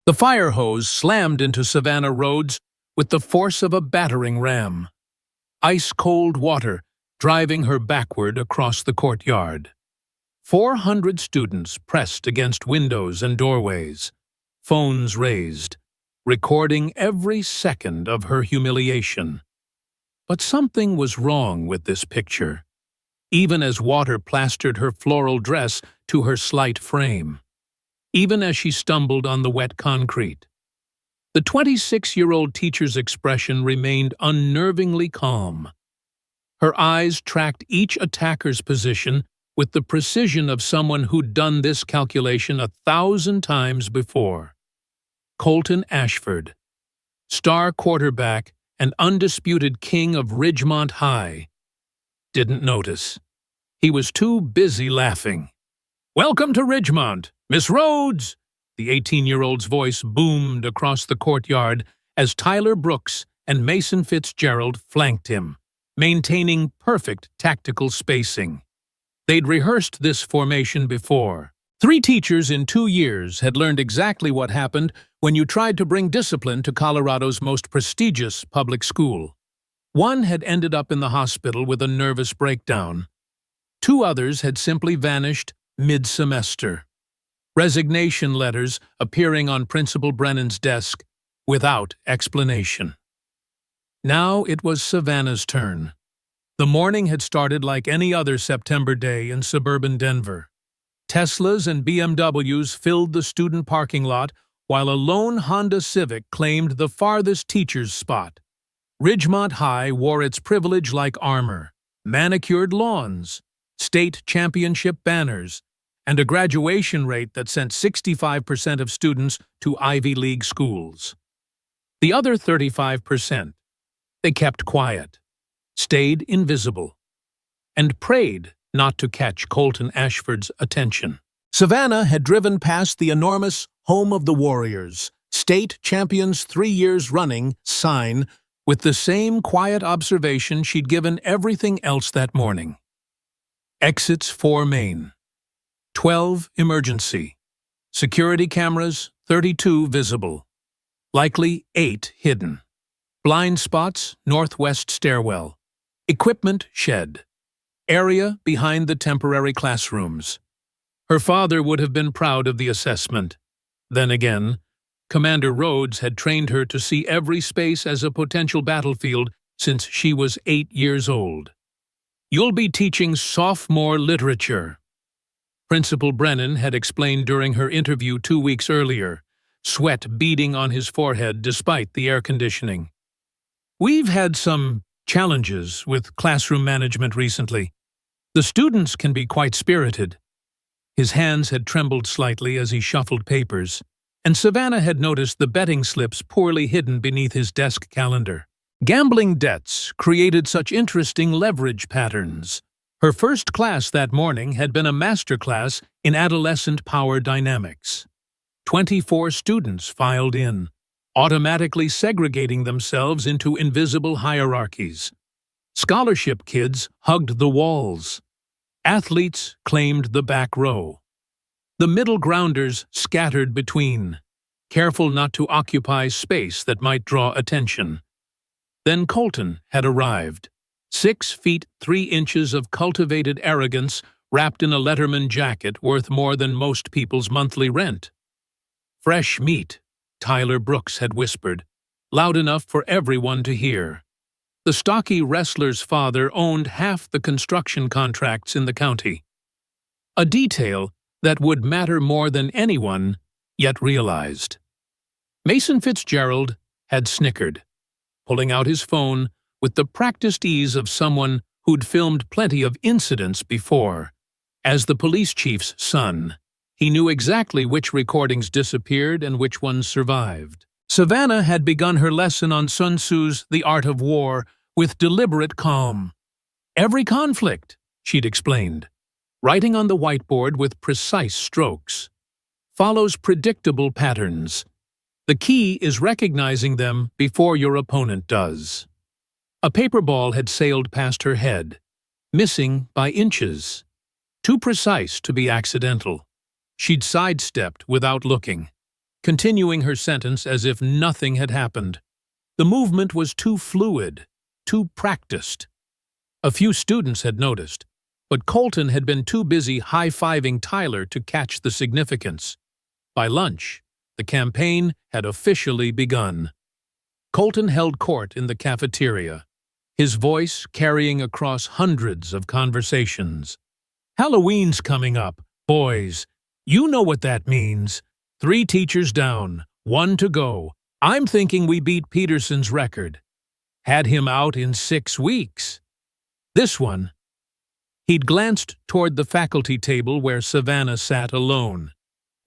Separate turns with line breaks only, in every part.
The fire hose slammed into Savannah Rhodes with the force of a battering ram. Ice-cold water driving her backward across the courtyard. 400 students pressed against windows and doorways, phones raised, recording every second of her humiliation. But something was wrong with this picture, even as water plastered her floral dress to her slight frame, even as she stumbled on the wet concrete. The 26-year-old teacher's expression remained unnervingly calm. Her eyes tracked each attacker's position with the precision of someone who'd done this calculation 1,000 times before. Colton Ashford, star quarterback and undisputed king of Ridgemont High, didn't notice. He was too busy laughing. "Welcome to Ridgemont, Miss Rhodes!" The 18-year-old's voice boomed across the courtyard as Tyler Brooks and Mason Fitzgerald flanked him, maintaining perfect tactical spacing. They'd rehearsed this formation before. 3 teachers in 2 years had learned exactly what happened when you tried to bring discipline to Colorado's most prestigious public school. One had ended up in the hospital with a nervous breakdown. 2 others had simply vanished mid-semester. Resignation letters appearing on Principal Brennan's desk without explanation. Now it was Savannah's turn. The morning had started like any other September day in suburban Denver. Teslas and BMWs filled the student parking lot, while a lone Honda Civic claimed the farthest teacher's spot. Ridgemont High wore its privilege like armor, manicured lawns, state championship banners, and a graduation rate that sent 65% of students to Ivy League schools. The other 35%, they kept quiet, stayed invisible, and prayed not to catch Colton Ashford's attention. Savannah had driven past the enormous Home of the Warriors, state champions 3 years running sign with the same quiet observation she'd given everything else that morning. Exits 4 main. 12 emergency. Security cameras, 32 visible. Likely 8 hidden. Blind spots, northwest stairwell. Equipment shed. Area behind the temporary classrooms. Her father would have been proud of the assessment. Then again, Commander Rhodes had trained her to see every space as a potential battlefield since she was 8 years old. "You'll be teaching sophomore literature," Principal Brennan had explained during her interview 2 weeks earlier, sweat beading on his forehead despite the air conditioning. "We've had some challenges with classroom management recently. The students can be quite spirited." His hands had trembled slightly as he shuffled papers, and Savannah had noticed the betting slips poorly hidden beneath his desk calendar. Gambling debts created such interesting leverage patterns. Her first class that morning had been a master class in adolescent power dynamics. 24 students filed in, automatically segregating themselves into invisible hierarchies. Scholarship kids hugged the walls. Athletes claimed the back row. The middle grounders scattered between, careful not to occupy space that might draw attention. Then Colton had arrived. 6 feet 3 inches of cultivated arrogance wrapped in a Letterman jacket worth more than most people's monthly rent. "Fresh meat," Tyler Brooks had whispered, loud enough for everyone to hear. The stocky wrestler's father owned half the construction contracts in the county. A detail that would matter more than anyone yet realized. Mason Fitzgerald had snickered, pulling out his phone with the practiced ease of someone who'd filmed plenty of incidents before. As the police chief's son, he knew exactly which recordings disappeared and which ones survived. Savannah had begun her lesson on Sun Tzu's The Art of War with deliberate calm. "Every conflict," she'd explained, writing on the whiteboard with precise strokes, "follows predictable patterns. The key is recognizing them before your opponent does." A paper ball had sailed past her head, missing by inches. Too precise to be accidental. She'd sidestepped without looking. continuing her sentence as if nothing had happened. The movement was too fluid, too practiced. A few students had noticed, but Colton had been too busy high-fiving Tyler to catch the significance. By lunch, the campaign had officially begun. Colton held court in the cafeteria, his voice carrying across hundreds of conversations. "Halloween's coming up, boys. You know what that means. 3 teachers down, 1 to go. I'm thinking we beat Peterson's record. Had him out in 6 weeks. This one." He'd glanced toward the faculty table where Savannah sat alone,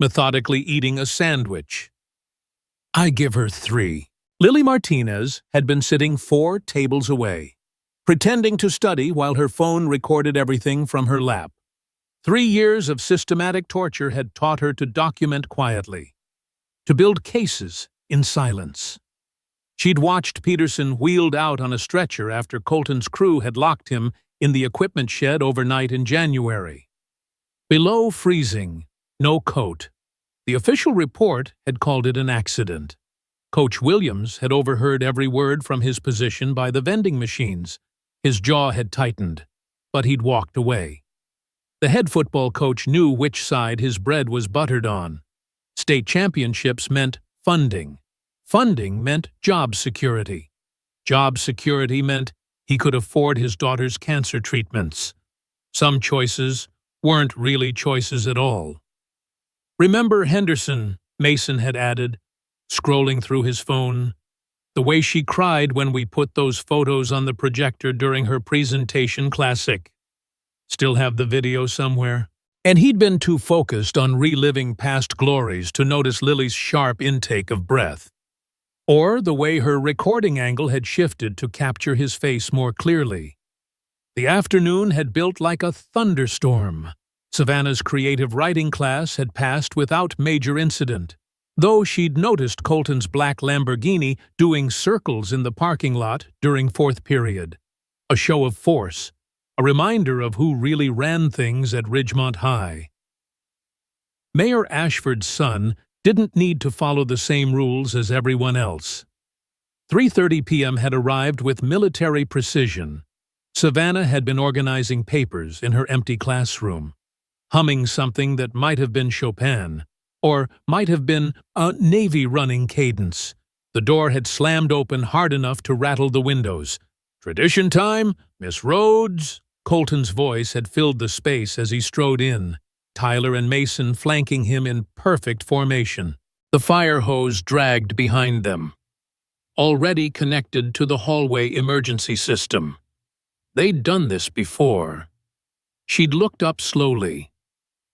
methodically eating a sandwich. "I give her 3. Lily Martinez had been sitting 4 tables away, pretending to study while her phone recorded everything from her lap. 3 years of systematic torture had taught her to document quietly, to build cases in silence. She'd watched Peterson wheeled out on a stretcher after Colton's crew had locked him in the equipment shed overnight in January. Below freezing, no coat. The official report had called it an accident. Coach Williams had overheard every word from his position by the vending machines. His jaw had tightened, but he'd walked away. The head football coach knew which side his bread was buttered on. State championships meant funding. Funding meant job security. Job security meant he could afford his daughter's cancer treatments. Some choices weren't really choices at all. "Remember Henderson," Mason had added, scrolling through his phone. "The way she cried when we put those photos on the projector during her presentation, classic. Still have the video somewhere." And he'd been too focused on reliving past glories to notice Lily's sharp intake of breath, or the way her recording angle had shifted to capture his face more clearly. The afternoon had built like a thunderstorm. Savannah's creative writing class had passed without major incident, though she'd noticed Colton's black Lamborghini doing circles in the parking lot during 4th period. A show of force, a reminder of who really ran things at Ridgemont High. Mayor Ashford's son didn't need to follow the same rules as everyone else. 3:30 p.m. had arrived with military precision. Savannah had been organizing papers in her empty classroom, humming something that might have been Chopin, or might have been a Navy running cadence. The door had slammed open hard enough to rattle the windows. "Tradition time, Miss Rhodes." Colton's voice had filled the space as he strode in, Tyler and Mason flanking him in perfect formation. The fire hose dragged behind them, already connected to the hallway emergency system. They'd done this before. She'd looked up slowly,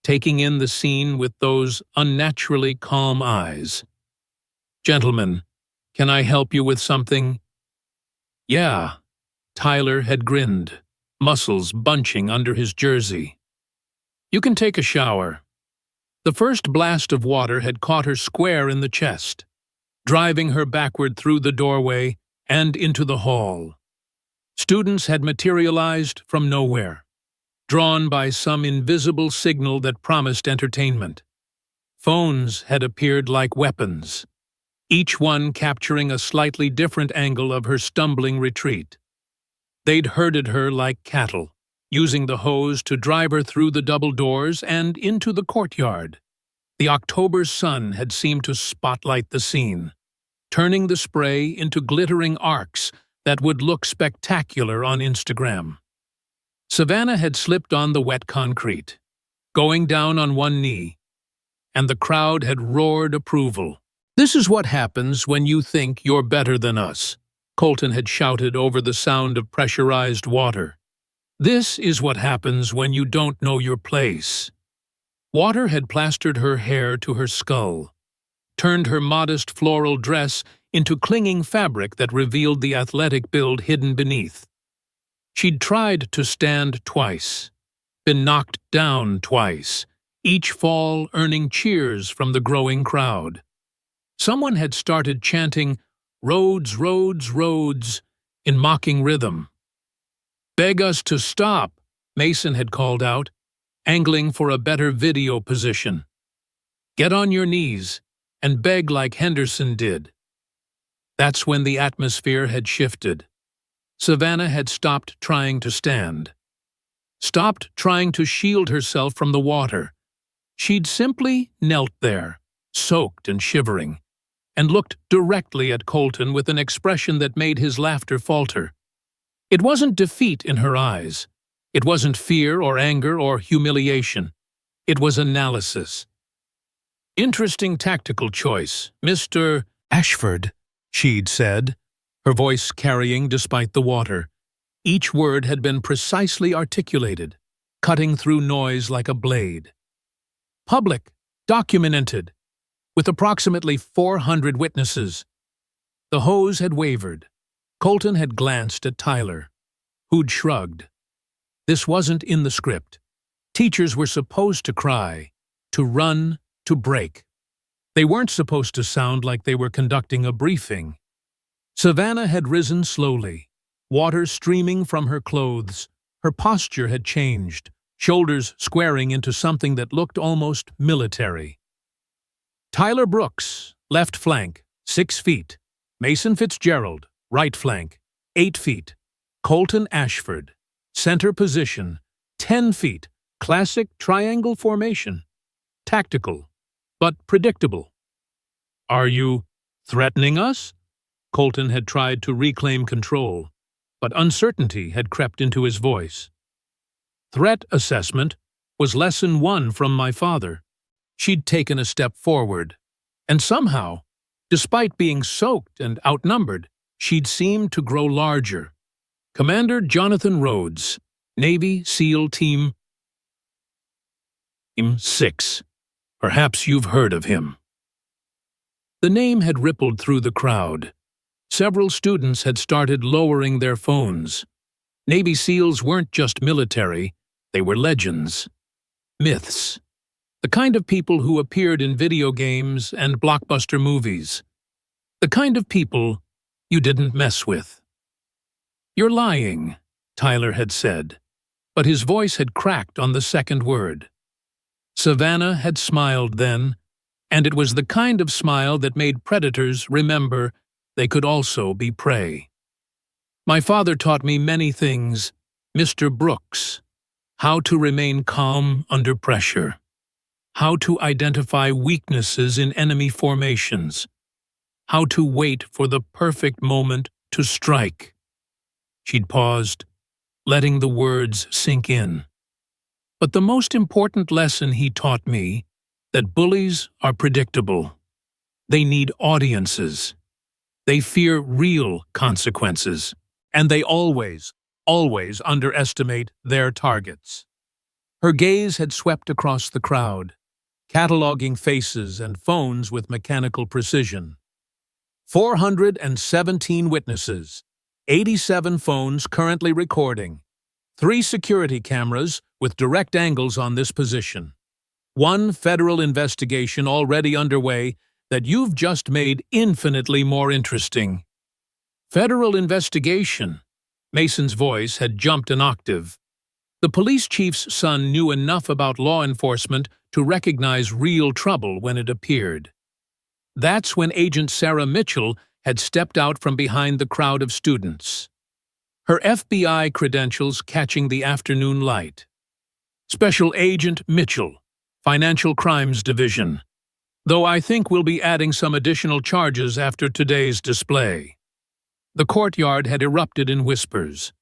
taking in the scene with those unnaturally calm eyes. "Gentlemen, can I help you with something?" "Yeah." Tyler had grinned, muscles bunching under his jersey. "You can take a shower." The first blast of water had caught her square in the chest, driving her backward through the doorway and into the hall. Students had materialized from nowhere, drawn by some invisible signal that promised entertainment. Phones had appeared like weapons, each one capturing a slightly different angle of her stumbling retreat. They'd herded her like cattle, using the hose to drive her through the double doors and into the courtyard. The October sun had seemed to spotlight the scene, turning the spray into glittering arcs that would look spectacular on Instagram. Savannah had slipped on the wet concrete, going down on one knee, and the crowd had roared approval. "This is what happens when you think you're better than us," Colton had shouted over the sound of pressurized water. "This is what happens when you don't know your place." Water had plastered her hair to her skull, turned her modest floral dress into clinging fabric that revealed the athletic build hidden beneath. She'd tried to stand twice, been knocked down twice, each fall earning cheers from the growing crowd. Someone had started chanting, "Rhodes, Rhodes, Rhodes," in mocking rhythm. "Beg us to stop," Mason had called out, angling for a better video position. "Get on your knees. and beg like Henderson did. That's when the atmosphere had shifted. Savannah had stopped trying to stand, stopped trying to shield herself from the water. She'd simply knelt there, soaked and shivering, and looked directly at Colton with an expression that made his laughter falter. It wasn't defeat in her eyes. It wasn't fear or anger or humiliation. It was analysis. "Interesting tactical choice, Mr. Ashford," she'd said, her voice carrying despite the water. Each word had been precisely articulated, cutting through noise like a blade. "Public, documented, with approximately 400 witnesses." The hose had wavered. Colton had glanced at Tyler, who'd shrugged. This wasn't in the script. Teachers were supposed to cry, to run, to break. They weren't supposed to sound like they were conducting a briefing. Savannah had risen slowly, water streaming from her clothes. Her posture had changed, shoulders squaring into something that looked almost military. "Tyler Brooks, left flank, 6 feet. Mason Fitzgerald, right flank, 8 feet. Colton Ashford, center position, 10 feet. Classic triangle formation. Tactical, but predictable." "Are you threatening us?" Colton had tried to reclaim control, but uncertainty had crept into his voice. "Threat assessment was lesson 1 from my father." She'd taken a step forward, and somehow, despite being soaked and outnumbered, she'd seemed to grow larger. "Commander Jonathan Rhodes, Navy SEAL Team 6. Perhaps you've heard of him." The name had rippled through the crowd. Several students had started lowering their phones. Navy SEALs weren't just military, they were legends. Myths. The kind of people who appeared in video games and blockbuster movies. The kind of people you didn't mess with. "You're lying," Tyler had said, but his voice had cracked on the second word. Savannah had smiled then, and it was the kind of smile that made predators remember they could also be prey. "My father taught me many things, Mr. Brooks. How to remain calm under pressure. How to identify weaknesses in enemy formations. How to wait for the perfect moment to strike." She'd paused, letting the words sink in. "But the most important lesson he taught me, that bullies are predictable. They need audiences. They fear real consequences. And they always underestimate their targets." Her gaze had swept across the crowd, cataloging faces and phones with mechanical precision. 417 witnesses, 87 phones currently recording, 3 security cameras with direct angles on this position, 1 federal investigation already underway that you've just made infinitely more interesting. "Federal investigation." Mason's voice had jumped an octave. The police chief's son knew enough about law enforcement to recognize real trouble when it appeared. That's when Agent Sarah Mitchell had stepped out from behind the crowd of students, her FBI credentials catching the afternoon light. "Special Agent Mitchell, Financial Crimes Division. Though I think we'll be adding some additional charges after today's display." The courtyard had erupted in whispers.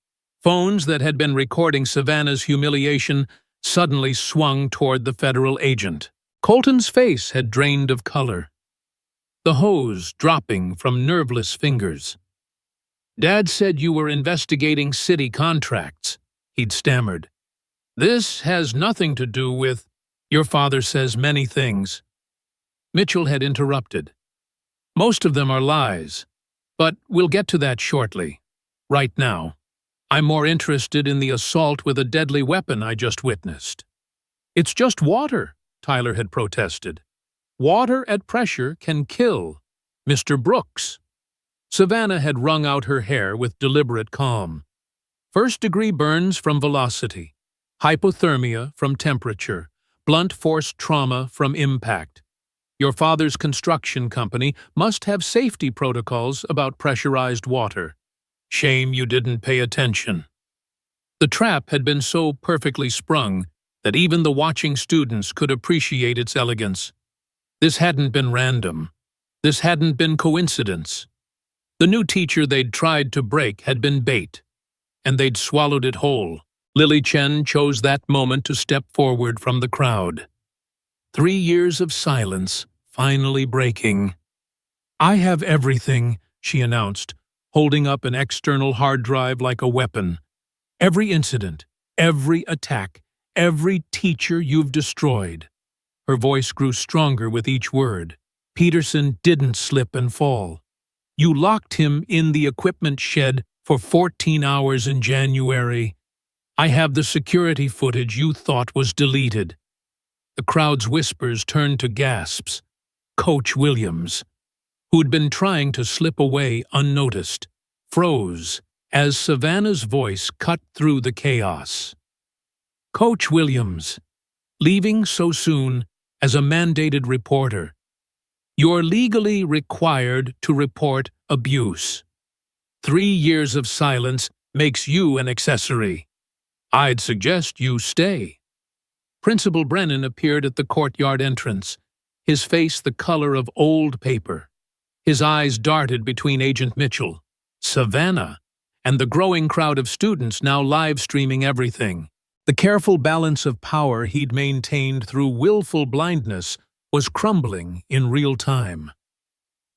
Phones that had been recording Savannah's humiliation suddenly swung toward the federal agent. Colton's face had drained of color, the hose dropping from nerveless fingers. "Dad said you were investigating city contracts," he'd stammered. "This has nothing to do with—" "Your father says many things." Mitchell had interrupted. "Most of them are lies, but we'll get to that shortly. Right now, I'm more interested in the assault with a deadly weapon I just witnessed." "It's just water," Tyler had protested. "Water at pressure can kill, Mr. Brooks." Savannah had wrung out her hair with deliberate calm. First-degree burns from velocity, hypothermia from temperature, blunt force trauma from impact. Your father's construction company must have safety protocols about pressurized water. Shame you didn't pay attention." The trap had been so perfectly sprung that even the watching students could appreciate its elegance. This hadn't been random. This hadn't been coincidence. The new teacher they'd tried to break had been bait, and they'd swallowed it whole. Lily Chen chose that moment to step forward from the crowd. 3 years of silence, finally breaking. "I have everything," she announced, holding up an external hard drive like a weapon. "Every incident, every attack, every teacher you've destroyed." Her voice grew stronger with each word. "Peterson didn't slip and fall. You locked him in the equipment shed for 14 hours in January. I have the security footage you thought was deleted." The crowd's whispers turned to gasps. Coach Williams, who'd been trying to slip away unnoticed, froze as Savannah's voice cut through the chaos. "Coach Williams, leaving so soon as a mandated reporter. You're legally required to report abuse. 3 years of silence makes you an accessory. I'd suggest you stay." Principal Brennan appeared at the courtyard entrance, his face the color of old paper. His eyes darted between Agent Mitchell, Savannah, and the growing crowd of students now live-streaming everything. The careful balance of power he'd maintained through willful blindness was crumbling in real time.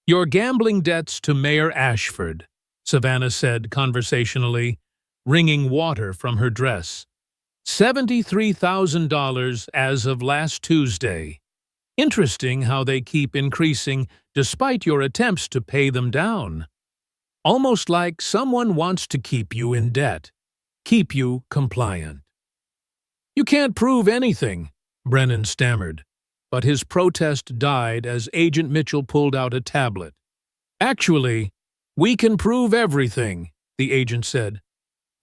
"Your gambling debts to Mayor Ashford," Savannah said conversationally, wringing water from her dress. $73,000 as of last Tuesday. Interesting how they keep increasing despite your attempts to pay them down. Almost like someone wants to keep you in debt, keep you compliant. "You can't prove anything," Brennan stammered, but his protest died as Agent Mitchell pulled out a tablet. "Actually, we can prove everything," the agent said.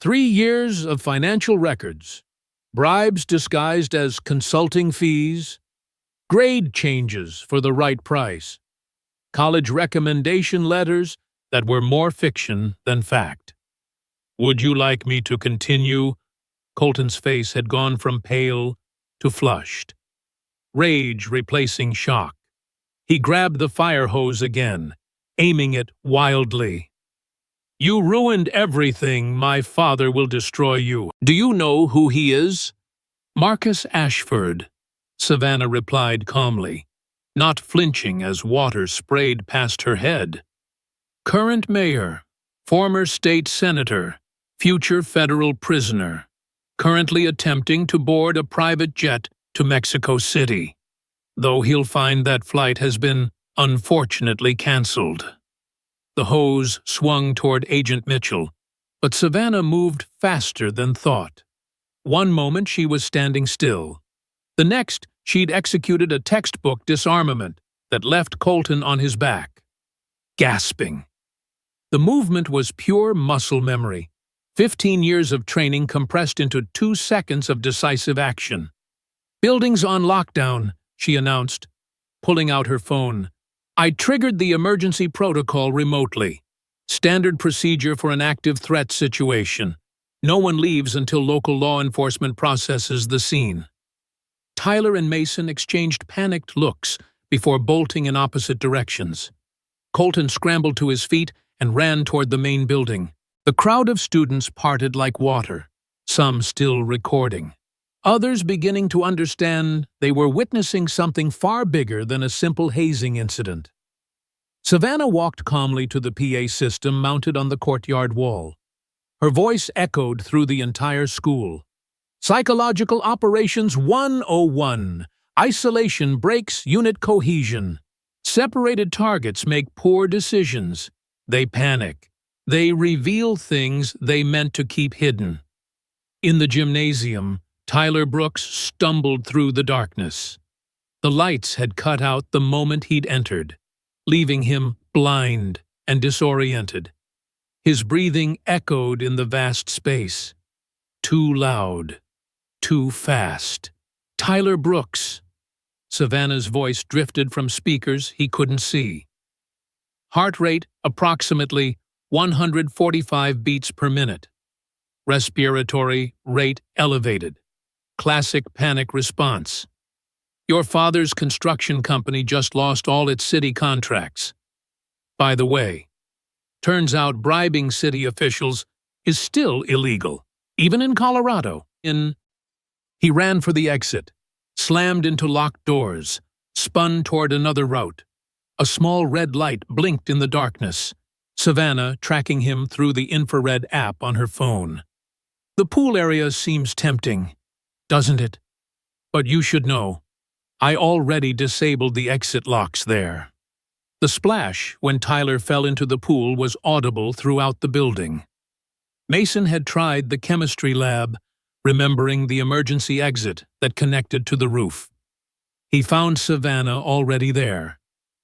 3 years of financial records, bribes disguised as consulting fees, grade changes for the right price, college recommendation letters that were more fiction than fact. "Would you like me to continue?" Colton's face had gone from pale to flushed, rage replacing shock. He grabbed the fire hose again, aiming it wildly. "You ruined everything. My father will destroy you. Do you know who he is?" "Marcus Ashford," Savannah replied calmly, not flinching as water sprayed past her head. "Current mayor, former state senator, future federal prisoner, currently attempting to board a private jet to Mexico City, though he'll find that flight has been unfortunately canceled." The hose swung toward Agent Mitchell, but Savannah moved faster than thought. One moment she was standing still. The next, she'd executed a textbook disarmament that left Colton on his back, gasping. The movement was pure muscle memory, 15 years of training compressed into 2 seconds of decisive action. "Building's on lockdown," she announced, pulling out her phone. "I triggered the emergency protocol remotely. Standard procedure for an active threat situation. No one leaves until local law enforcement processes the scene." Tyler and Mason exchanged panicked looks before bolting in opposite directions. Colton scrambled to his feet and ran toward the main building. The crowd of students parted like water, some still recording. Others beginning to understand they were witnessing something far bigger than a simple hazing incident. Savannah walked calmly to the PA system mounted on the courtyard wall. Her voice echoed through the entire school. "Psychological Operations 101. Isolation breaks unit cohesion. Separated targets make poor decisions. They panic. They reveal things they meant to keep hidden." In the gymnasium, Tyler Brooks stumbled through the darkness. The lights had cut out the moment he'd entered, leaving him blind and disoriented. His breathing echoed in the vast space. Too loud, too fast. Tyler Brooks. Savannah's voice drifted from speakers he couldn't see. Heart rate approximately 145 beats per minute. Respiratory rate elevated. Classic panic response. Your father's construction company just lost all its city contracts. By the way, turns out bribing city officials is still illegal, even in Colorado. He ran for the exit, slammed into locked doors, spun toward another route. A small red light blinked in the darkness, Savannah tracking him through the infrared app on her phone. The pool area seems tempting, doesn't it? But you should know, I already disabled the exit locks there. The splash when Tyler fell into the pool was audible throughout the building. Mason had tried the chemistry lab, remembering the emergency exit that connected to the roof. He found Savannah already there,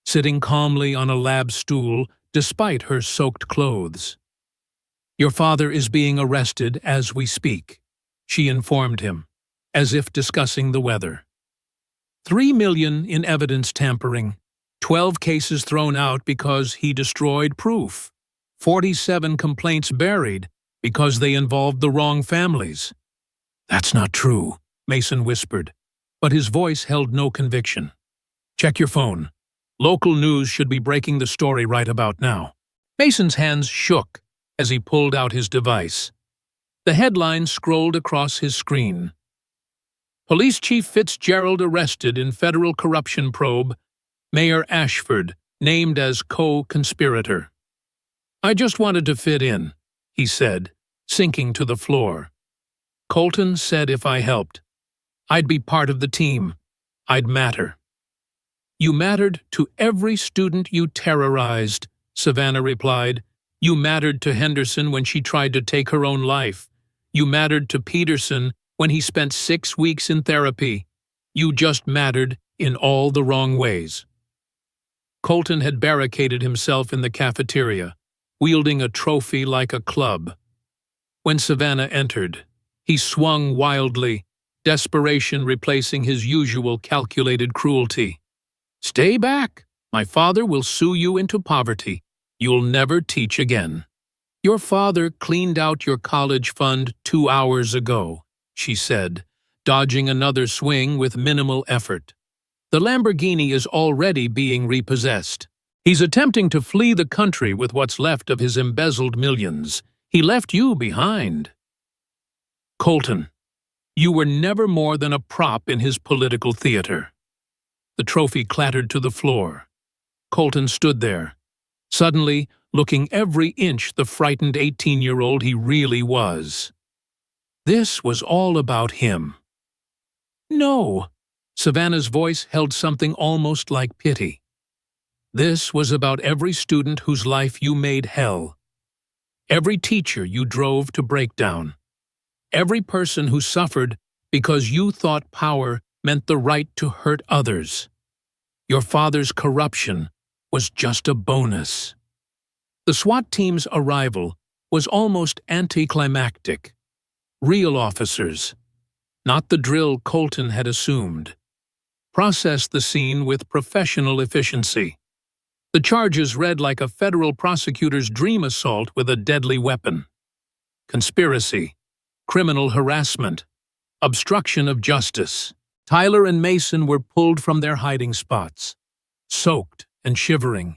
sitting calmly on a lab stool despite her soaked clothes. Your father is being arrested as we speak, she informed him, as if discussing the weather. 3 million in evidence tampering, 12 cases thrown out because he destroyed proof, 47 complaints buried because they involved the wrong families. That's not true, Mason whispered, but his voice held no conviction. Check your phone. Local news should be breaking the story right about now. Mason's hands shook as he pulled out his device. The headline scrolled across his screen. Police Chief Fitzgerald arrested in federal corruption probe. Mayor Ashford named as co-conspirator. I just wanted to fit in, he said, sinking to the floor. Colton said if I helped, I'd be part of the team. I'd matter. You mattered to every student you terrorized, Savannah replied. You mattered to Henderson when she tried to take her own life. You mattered to Peterson when he spent 6 weeks in therapy. You just mattered in all the wrong ways. Colton had barricaded himself in the cafeteria, wielding a trophy like a club. When Savannah entered, he swung wildly, desperation replacing his usual calculated cruelty. Stay back. My father will sue you into poverty. You'll never teach again. Your father cleaned out your college fund 2 hours ago, she said, dodging another swing with minimal effort. The Lamborghini is already being repossessed. He's attempting to flee the country with what's left of his embezzled millions. He left you behind. Colton, you were never more than a prop in his political theater. The trophy clattered to the floor. Colton stood there, suddenly looking every inch the frightened 18-year-old he really was. This was all about him. No. Savannah's voice held something almost like pity. This was about every student whose life you made hell. Every teacher you drove to breakdown. Every person who suffered because you thought power meant the right to hurt others. Your father's corruption was just a bonus. The SWAT team's arrival was almost anticlimactic. Real officers, not the drill Colton had assumed, processed the scene with professional efficiency. The charges read like a federal prosecutor's dream assault with a deadly weapon. Conspiracy, criminal harassment, obstruction of justice. Tyler and Mason were pulled from their hiding spots, soaked and shivering,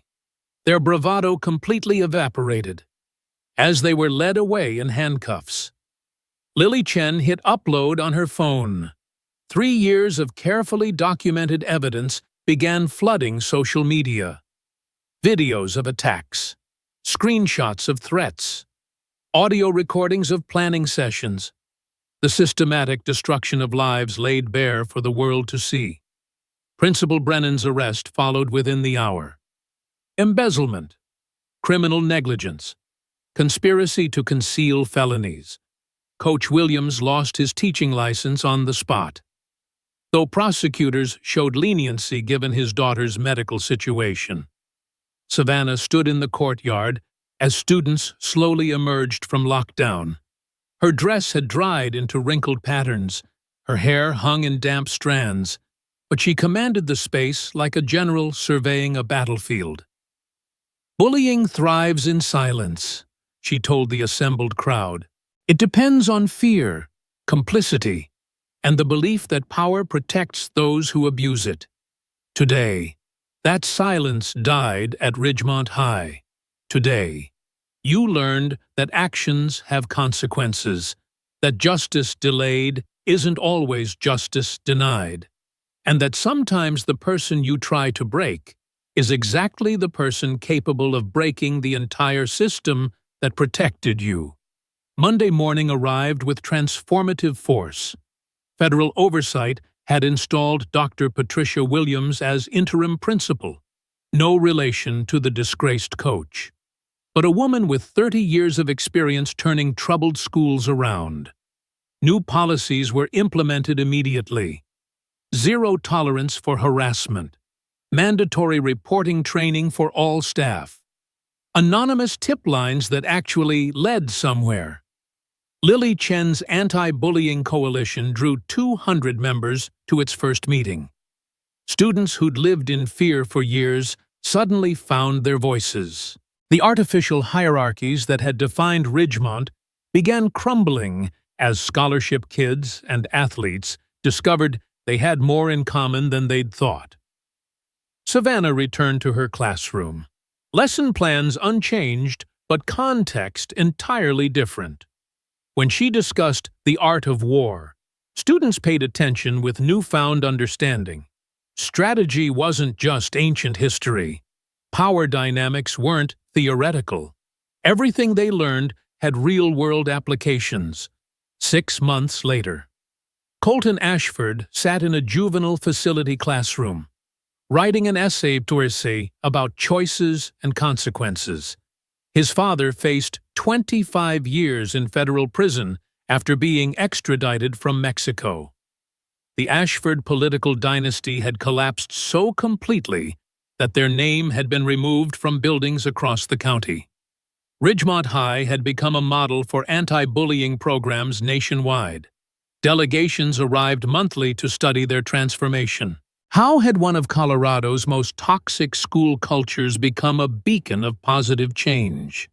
their bravado completely evaporated, as they were led away in handcuffs. Lily Chen hit upload on her phone. 3 years of carefully documented evidence began flooding social media. Videos of attacks, screenshots of threats, audio recordings of planning sessions, the systematic destruction of lives laid bare for the world to see. Principal Brennan's arrest followed within the hour. Embezzlement, criminal negligence, conspiracy to conceal felonies. Coach Williams lost his teaching license on the spot. Though prosecutors showed leniency given his daughter's medical situation. Savannah stood in the courtyard as students slowly emerged from lockdown. Her dress had dried into wrinkled patterns, her hair hung in damp strands, but she commanded the space like a general surveying a battlefield. "Bullying thrives in silence," she told the assembled crowd. "It depends on fear, complicity, and the belief that power protects those who abuse it. Today, that silence died at Ridgemont High. Today, you learned that actions have consequences, that justice delayed isn't always justice denied, and that sometimes the person you try to break is exactly the person capable of breaking the entire system that protected you." Monday morning arrived with transformative force. Federal oversight had installed Dr. Patricia Williams as interim principal, no relation to the disgraced coach, but a woman with 30 years of experience turning troubled schools around. New policies were implemented immediately. Zero tolerance for harassment. Mandatory reporting training for all staff. Anonymous tip lines that actually led somewhere. Lily Chen's anti-bullying coalition drew 200 members to its first meeting. Students who'd lived in fear for years suddenly found their voices. The artificial hierarchies that had defined Ridgemont began crumbling as scholarship kids and athletes discovered they had more in common than they'd thought. Savannah returned to her classroom. Lesson plans unchanged, but context entirely different. When she discussed the art of war, students paid attention with newfound understanding. Strategy wasn't just ancient history. Power dynamics weren't theoretical. Everything they learned had real-world applications. 6 months later, Colton Ashford sat in a juvenile facility classroom, writing an essay about choices and consequences. His father faced 25 years in federal prison after being extradited from Mexico. The Ashford political dynasty had collapsed so completely that their name had been removed from buildings across the county. Ridgemont High had become a model for anti-bullying programs nationwide. Delegations arrived monthly to study their transformation. How had one of Colorado's most toxic school cultures become a beacon of positive change?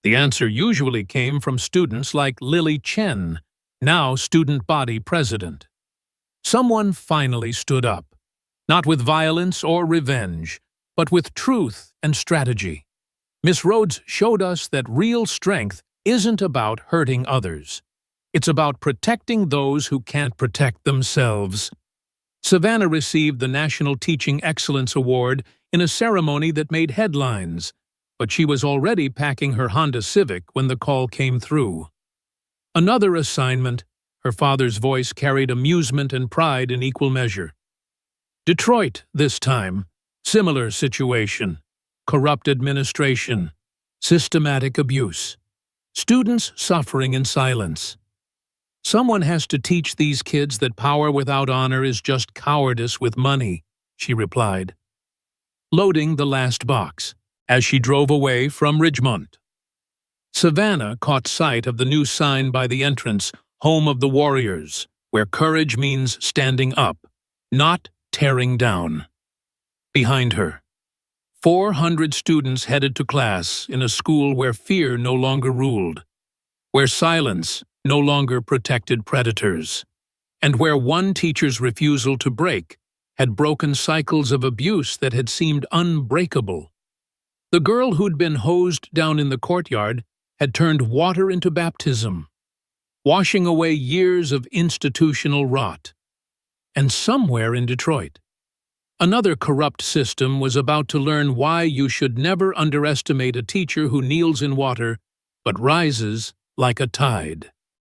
The answer usually came from students like Lily Chen, now student body president. Someone finally stood up, not with violence or revenge, but with truth and strategy. Miss Rhodes showed us that real strength isn't about hurting others. It's about protecting those who can't protect themselves. Savannah received the National Teaching Excellence Award in a ceremony that made headlines, but she was already packing her Honda Civic when the call came through. Another assignment, her father's voice carried amusement and pride in equal measure. Detroit, this time. Similar situation. Corrupt administration. Systematic abuse. Students suffering in silence. "Someone has to teach these kids that power without honor is just cowardice with money," she replied, loading the last box as she drove away from Ridgemont. Savannah caught sight of the new sign by the entrance, "Home of the Warriors," where courage means standing up, not tearing down. Behind her, 400 students headed to class in a school where fear no longer ruled, where silence no longer protected predators, and where one teacher's refusal to break had broken cycles of abuse that had seemed unbreakable. The girl who'd been hosed down in the courtyard had turned water into baptism, washing away years of institutional rot. And somewhere in Detroit, another corrupt system was about to learn why you should never underestimate a teacher who kneels in water but rises like a tide.